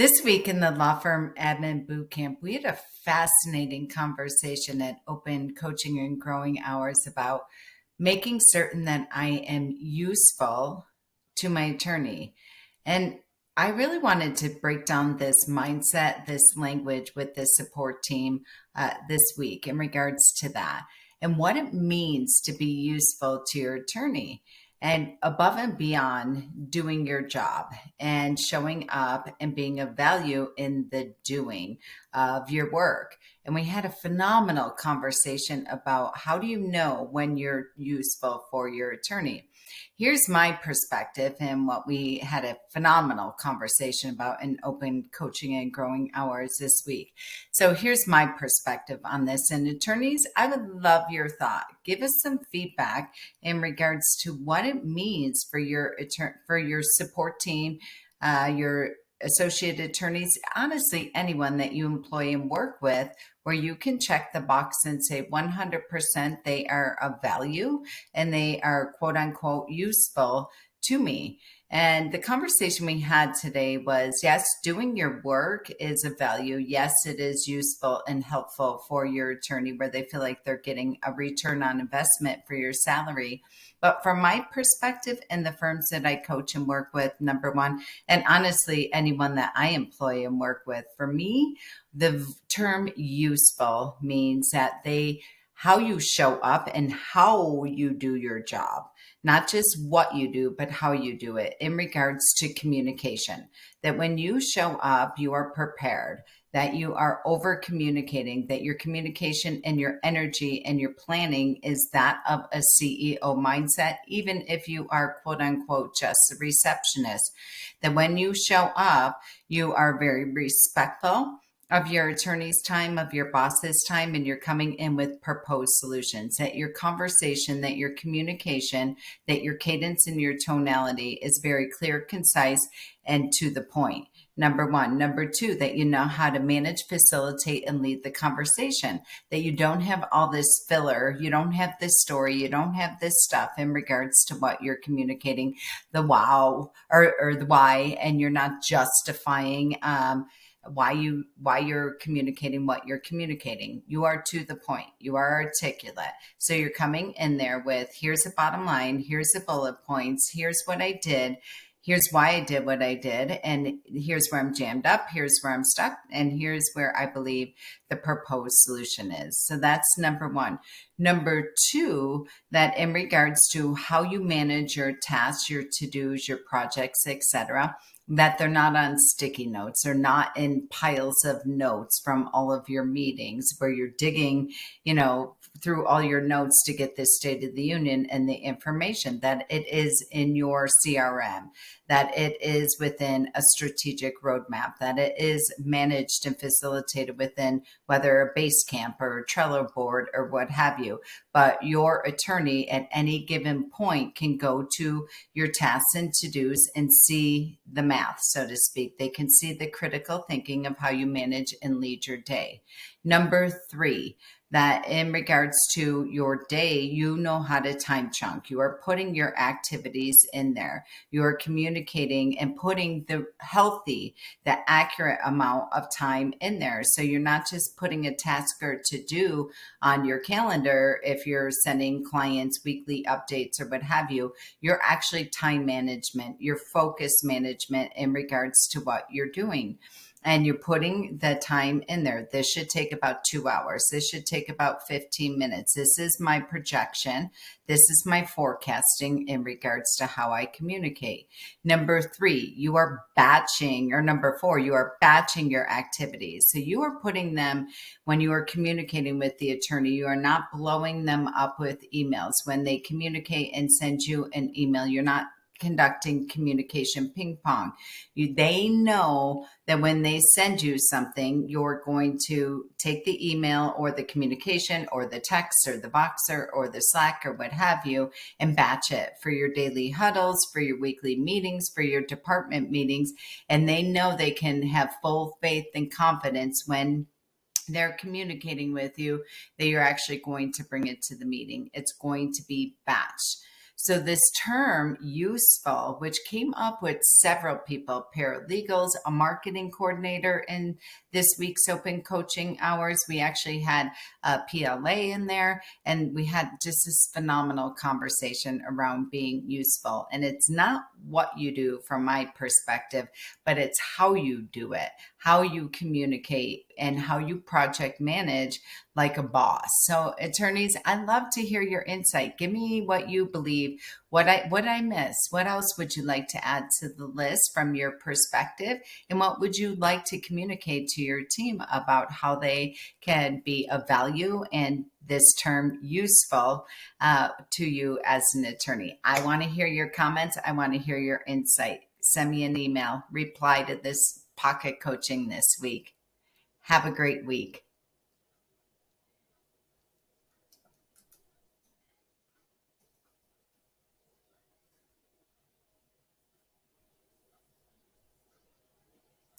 This week in the law firm admin boot camp, we had a fascinating conversation at Open Coaching and Growing Hours about making certain that I am useful to my attorney. And I really wanted to break down this mindset, this language with this support team this week in regards to that and what it means to be useful to your attorney and above and beyond doing your job and showing up and being of value in the doing of your work. And we had a phenomenal conversation about how do you know when you're useful for your attorney. Here's my perspective and what we had a phenomenal conversation about in Open Coaching and Growing Hours this week. So here's my perspective on this. And attorneys, I would love your thought. Give us some feedback in regards to what it means for your support team, your associate attorneys, honestly, anyone that you employ and work with, where you can check the box and say 100% they are of value and they are quote unquote useful to me. And the conversation we had today was, yes, doing your work is of value. Yes, it is useful and helpful for your attorney where they feel like they're getting a return on investment for your salary. But from my perspective and the firms that I coach and work with, number one, and honestly, anyone that I employ and work with, for me, the term useful means that how you show up and how you do your job, not just what you do, but how you do it in regards to communication. That when you show up, you are prepared, that you are over communicating, that your communication and your energy and your planning is that of a CEO mindset, even if you are quote unquote just a receptionist. That when you show up, you are very respectful of your attorney's time, of your boss's time, and you're coming in with proposed solutions, that your conversation, that your communication, that your cadence and your tonality is very clear, concise, and to the point. Number one. Number two, that you know how to manage, facilitate, and lead the conversation, that you don't have all this filler, you don't have this story, you don't have this stuff in regards to what you're communicating, the wow or the why, and you're not justifying why you're communicating what you're communicating. You are to the point. You are articulate. So you're coming in there with, here's the bottom line, here's the bullet points, here's what I did, here's why I did what I did, and here's where I'm jammed up, here's where I'm stuck, and here's where I believe the proposed solution is. So that's number one. Number two, that in regards to how you manage your tasks, your to-dos, your projects, etc., that they're not on sticky notes or not in piles of notes from all of your meetings where you're digging, through all your notes to get this State of the Union and the information, that it is in your CRM, that it is within a strategic roadmap, that it is managed and facilitated within whether a Basecamp or a Trello board or what have you. But your attorney at any given point can go to your tasks and to-dos and see the math, so to speak. They can see the critical thinking of how you manage and lead your day. Number three, that in regards to your day, you know how to time chunk. You are putting your activities in there. You are communicating and putting the accurate amount of time in there. So you're not just putting a task or to do on your calendar if you're sending clients weekly updates or what have you. You're actually time management, your focus management in regards to what you're doing. And you're putting the time in there. This should take about 2 hours. This should take about 15 minutes. This is my projection. This is my forecasting in regards to how I communicate. Number three, you are batching, or number four, you are batching your activities. So you are putting them, when you are communicating with the attorney, you are not blowing them up with emails. When they communicate and send you an email, you're not conducting communication ping pong. They know that when they send you something, you're going to take the email or the communication or the text or the Voxer or the Slack or what have you and batch it for your daily huddles, for your weekly meetings, for your department meetings. And they know they can have full faith and confidence when they're communicating with you that you're actually going to bring it to the meeting. It's going to be batched. So this term useful, which came up with several people, paralegals, a marketing coordinator in this week's open coaching hours. We actually had a PLA in there, and we had just this phenomenal conversation around being useful. And it's not what you do from my perspective, but it's how you do it, how you communicate, and how you project manage like a boss. So attorneys, I'd love to hear your insight. Give me what you believe, what I miss. What else would you like to add to the list from your perspective? And what would you like to communicate to your team about how they can be of value and this term useful to you as an attorney? I want to hear your comments. I want to hear your insight. Send me an email, reply to this pocket coaching this week. Have a great week.